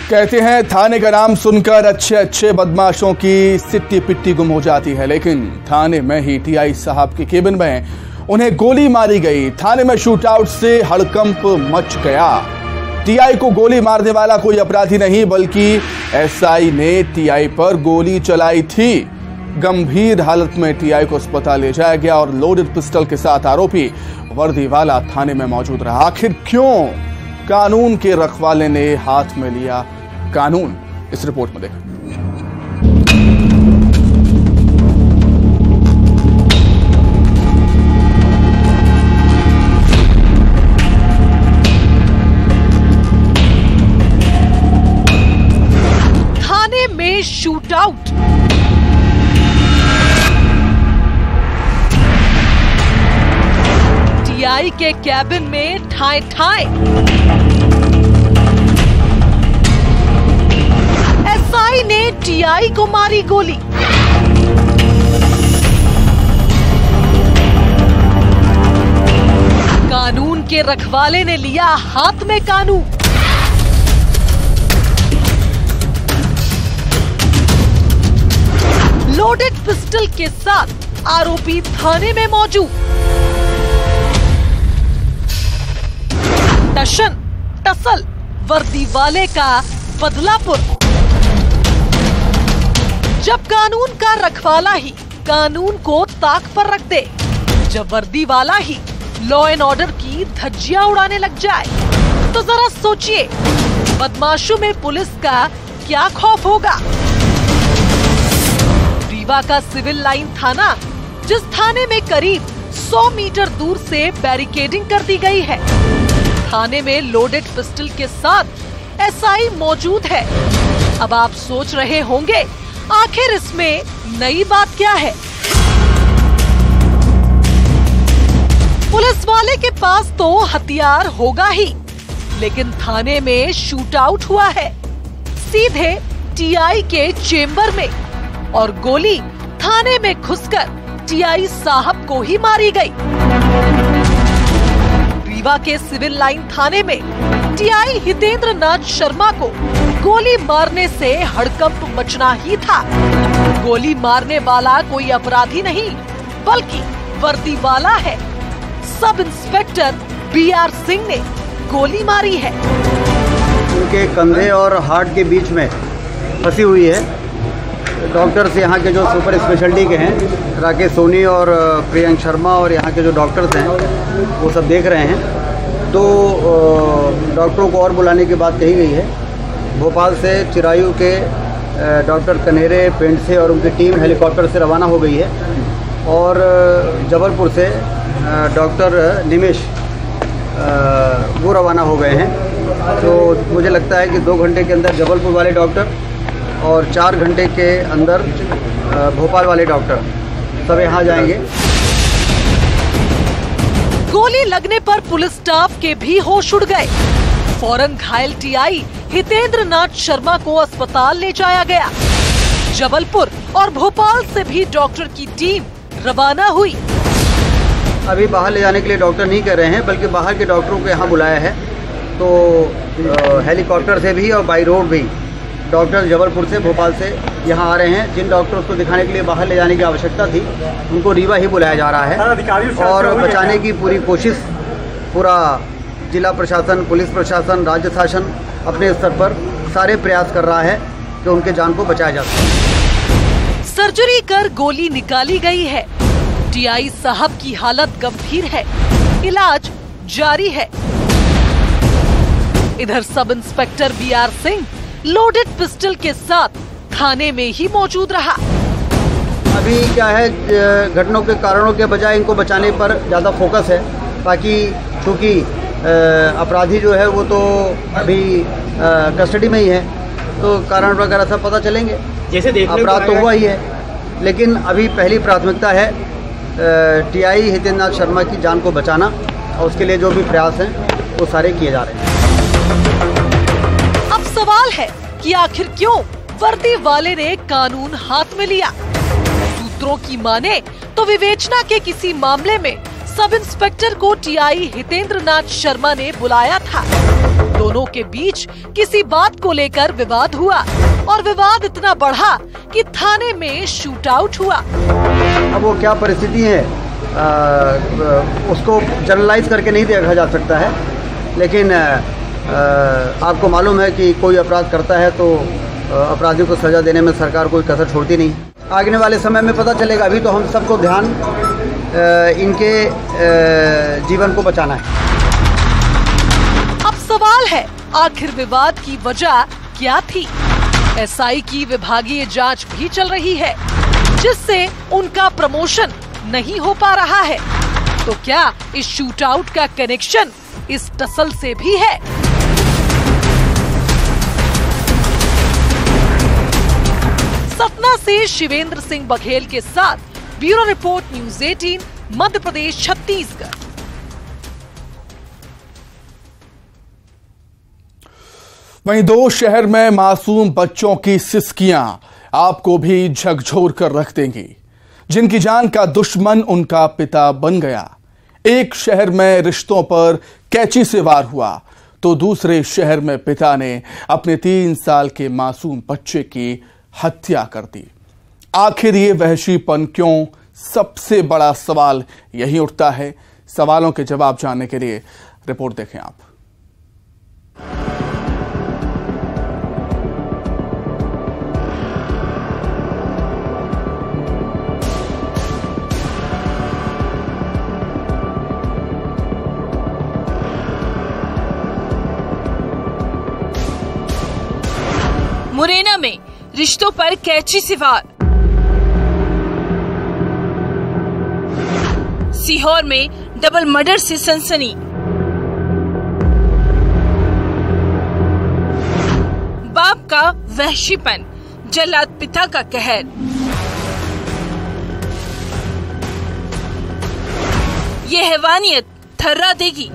कहते हैं थाने का नाम सुनकर अच्छे अच्छे बदमाशों की सिट्टी पिट्टी गुम हो जाती है, लेकिन थाने में ही टीआई साहब के केबिन में उन्हें गोली मारी गई। थाने में शूटआउट से हड़कंप मच गया। टीआई को गोली मारने वाला कोई अपराधी नहीं बल्कि एसआई ने टीआई पर गोली चलाई थी। गंभीर हालत में टीआई को अस्पताल ले जाया गया और लोडेड पिस्टल के साथ आरोपी वर्दी वाला थाने में मौजूद रहा। आखिर क्यों कानून के रखवाले ने हाथ में लिया कानून, इस रिपोर्ट में देखें। थाने में शूटआउट। टीआई के कैबिन में ठाए ठाए। एसआई ने टीआई को मारी गोली। कानून के रखवाले ने लिया हाथ में कानून। लोडेड पिस्टल के साथ आरोपी थाने में मौजूद। टशन टसल वर्दी वाले का बदलापुर। जब कानून का रखवाला ही कानून को ताक पर रख दे, जब वर्दी वाला ही लॉ एंड ऑर्डर की धज्जियां उड़ाने लग जाए, तो जरा सोचिए बदमाशों में पुलिस का क्या खौफ होगा। रीवा का सिविल लाइन थाना, जिस थाने में करीब 100 मीटर दूर से बैरिकेडिंग कर दी गई है। थाने में लोडेड पिस्टल के साथ एसआई मौजूद है। अब आप सोच रहे होंगे आखिर इसमें नई बात क्या है। पुलिस वाले के पास तो हथियार होगा ही, लेकिन थाने में शूटआउट हुआ है सीधे टीआई के चेंबर में, और गोली थाने में घुसकर टीआई साहब को ही मारी गई। रीवा के सिविल लाइन थाने में टीआई हितेंद्र नाथ शर्मा को गोली मारने से हड़कंप मचना ही था। गोली मारने वाला कोई अपराधी नहीं बल्कि वर्दी वाला है। सब इंस्पेक्टर बीआर सिंह ने गोली मारी है। उनके कंधे और हार्ट के बीच में फंसी हुई है। डॉक्टर्स यहाँ के जो सुपर स्पेशलिटी के हैं, राकेश सोनी और प्रियंक शर्मा, और यहाँ के जो डॉक्टर्स हैं वो सब देख रहे हैं। तो डॉक्टरों को और बुलाने की बात कही गई है। भोपाल से चिरायू के डॉक्टर कन्हेरे पेंट से और उनकी टीम हेलीकॉप्टर से रवाना हो गई है, और जबलपुर से डॉक्टर निमेश वो रवाना हो गए हैं। तो मुझे लगता है कि 2 घंटे के अंदर जबलपुर वाले डॉक्टर और 4 घंटे के अंदर भोपाल वाले डॉक्टर सब यहाँ जाएंगे। गोली लगने पर पुलिस स्टाफ के भी होश उड़ गए। फौरन घायल टीआई हितेंद्र नाथ शर्मा को अस्पताल ले जाया गया। जबलपुर और भोपाल से भी डॉक्टर की टीम रवाना हुई। अभी बाहर ले जाने के लिए डॉक्टर नहीं कर रहे हैं, बल्कि बाहर के डॉक्टरों को यहाँ बुलाया है। तो हेलीकॉप्टर से भी और बाई रोड भी डॉक्टर जबलपुर से भोपाल से यहाँ आ रहे हैं। जिन डॉक्टर्स को दिखाने के लिए बाहर ले जाने की आवश्यकता थी, उनको रीवा ही बुलाया जा रहा है। और बचाने की पूरी कोशिश पूरा जिला प्रशासन, पुलिस प्रशासन, राज्य शासन अपने स्तर पर सारे प्रयास कर रहा है कि उनके जान को बचाया जा सके। सर्जरी कर गोली निकाली गई है। टीआई साहब की हालत गंभीर है, इलाज जारी है। इधर sub inspector B R Singh loaded pistol के साथ थाने में ही मौजूद रहा। अभी क्या है, घटनाओं के कारणों के बजाय इनको बचाने पर ज़्यादा फोकस है। बाकी चूँकि अपराधी जो है वो तो अभी कस्टडी में ही है, तो कारण वगैरह सब पता चलेंगे। जैसे अपराध तो हुआ ही है, लेकिन अभी पहली प्राथमिकता है टीआई हितेंद्र नाथ शर्मा की जान को बचाना, और उसके लिए जो भी प्रयास हैं वो सारे किए जा रहे हैं। अब सवाल है कि आखिर क्यों वर्दी वाले ने कानून हाथ में लिया। सूत्रों की माने तो विवेचना के किसी मामले में सब इंस्पेक्टर को टीआई हितेंद्र नाथ शर्मा ने बुलाया था। दोनों के बीच किसी बात को लेकर विवाद हुआ और विवाद इतना बढ़ा कि थाने में शूट आउट हुआ। अब वो क्या परिस्थिति है उसको जनरलाइज करके नहीं देखा जा सकता है, लेकिन आपको मालूम है कि कोई अपराध करता है तो अपराधी को सजा देने में सरकार कोई कसर छोड़ती नहीं। आगे वाले समय में पता चलेगा। अभी तो हम सबको ध्यान इनके जीवन को बचाना है। अब सवाल है, आखिर विवाद की वजह क्या थी? एसआई की विभागीय जांच भी चल रही है, जिससे उनका प्रमोशन नहीं हो पा रहा है। तो क्या इस शूट आउट का कनेक्शन इस टसल से भी है? सतना से शिवेंद्र सिंह बघेल के साथ bureau report, news 18, Madhya Pradesh, Chhattisgarh. वहीं दो शहर में मासूम बच्चों की सिसकियां आपको भी झकझोर कर रख देंगी। जिनकी जान का दुश्मन उनका पिता बन गया। एक शहर में रिश्तों पर कैंची से वार हुआ तो दूसरे शहर में पिता ने अपने 3 साल के मासूम बच्चे की हत्या कर दी। आखिर ये वहशीपन क्यों? सबसे बड़ा सवाल यही उठता है। सवालों के जवाब जानने के लिए रिपोर्ट देखें आप। मुरैना में रिश्तों पर कैंची से वार। सीहोर में डबल मर्डर से सनसनी। बाप का वहशीपन, जल्लाद पिता का कहर। ये हैवानियत थर्रा देगी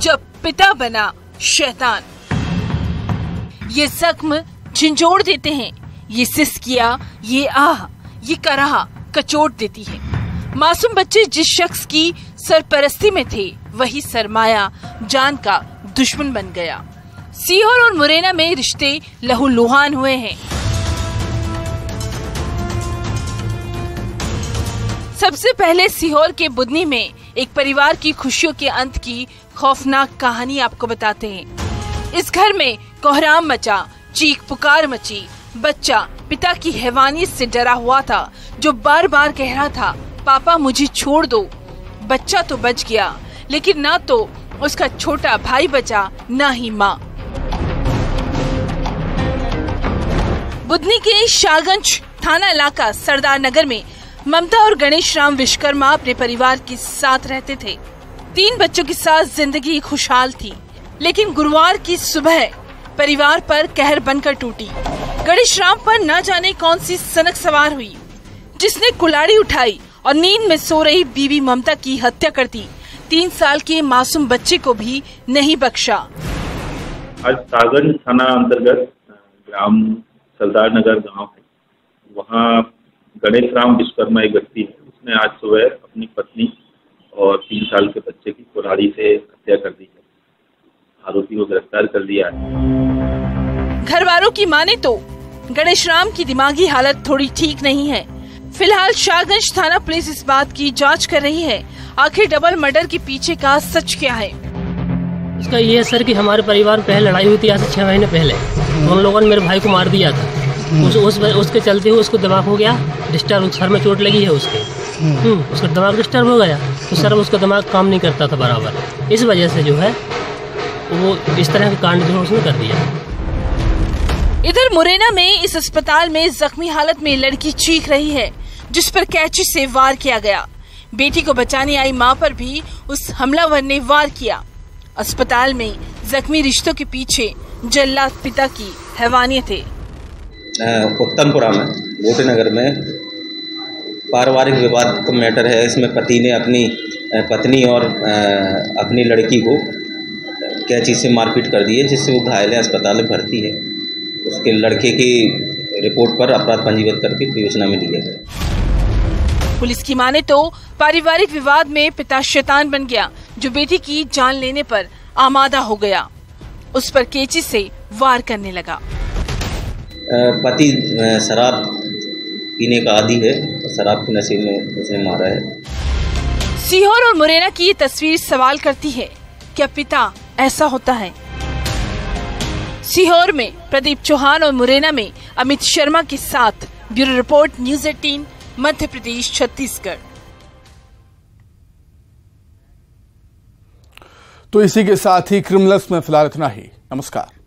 जब पिता बना शैतान। ये जख्म झंझोड़ देते हैं, ये सिसकियां, ये आह, ये कराह कचोट देती है। मासूम बच्चे जिस शख्स की सरपरस्ती में थे, वही सरमाया जान का दुश्मन बन गया। सीहोर और मुरैना में रिश्ते लहूलुहान हुए हैं। सबसे पहले सीहोर के बुदनी में एक परिवार की खुशियों के अंत की खौफनाक कहानी आपको बताते हैं। इस घर में कोहराम मचा, चीख पुकार मची। बच्चा पिता की हैवानियत से डरा हुआ था, जो बार बार कह रहा था, पापा मुझे छोड़ दो। बच्चा तो बच गया, लेकिन ना तो उसका छोटा भाई बचा, ना ही माँ। बुदनी के शाहगंज थाना इलाका सरदार नगर में ममता और गणेश राम विश्वकर्मा अपने परिवार के साथ रहते थे। 3 बच्चों के साथ जिंदगी खुशहाल थी, लेकिन गुरुवार की सुबह परिवार पर कहर बनकर टूटी। गणेश राम पर न जाने कौन सी सनक सवार हुई, जिसने कुल्हाड़ी उठाई और नींद में सो रही बीवी ममता की हत्या कर दी। 3 साल के मासूम बच्चे को भी नहीं बख्शा। आज सागंज थाना अंतर्गत ग्राम सरदार नगर गाँव है, वहाँ गणेश राम विश्वकर्मा एक व्यक्ति है। उसने आज सुबह अपनी पत्नी और 3 साल के बच्चे की कुल्हाड़ी से हत्या कर दी है। आरोपी को गिरफ्तार कर दिया है। घर वालों की माने तो गणेश राम की दिमागी हालत थोड़ी ठीक नहीं है। फिलहाल शाहगंज थाना पुलिस इस बात की जांच कर रही है, आखिर डबल मर्डर के पीछे का सच क्या है। इसका ये है सर कि हमारे परिवार में पहले लड़ाई हुई थी, आज से 6 महीने पहले। उन लोगों ने मेरे भाई को मार दिया था। उसके चलते हुए उसको दिमाग हो गया डिस्टर्ब, सर में चोट लगी है उसके। उसका दिमाग डिस्टर्ब हो गया, तो सर उसका दिमाग काम नहीं करता था बराबर। इस वजह से जो है वो इस तरह के कांड जो उसने कर दिया। इधर मुरैना में इस अस्पताल में जख्मी हालत में लड़की चीख रही है, जिस पर कैंची से वार किया गया। बेटी को बचाने आई मां पर भी उस हमलावर ने वार किया। अस्पताल में जख्मी रिश्तों के पीछे जल्लाद पिता की हैवानियत है। उत्तमपुरा में गोटेनगर में पारिवारिक विवाद का मैटर है। इसमें पति ने अपनी पत्नी और अपनी लड़की को कैंची से मारपीट कर दी है, जिससे वो घायल है, अस्पताल में भर्ती है। उसके लड़के की रिपोर्ट पर अपराध पंजीबद्ध करके विवेचना में लिया गया। पुलिस की माने तो पारिवारिक विवाद में पिता शैतान बन गया, जो बेटी की जान लेने पर आमादा हो गया। उस पर कैंची से वार करने लगा। पति शराब पीने का आदी है, शराब के नशे में उसने मारा है। सीहोर और मुरैना की ये तस्वीर सवाल करती है, क्या पिता ऐसा होता है? सीहोर में प्रदीप चौहान और मुरैना में अमित शर्मा के साथ bureau report, news 18, Madhya Pradesh, Chhattisgarh. तो इसी के साथ ही क्रिमिनल्स में फिलहाल इतना ही। नमस्कार।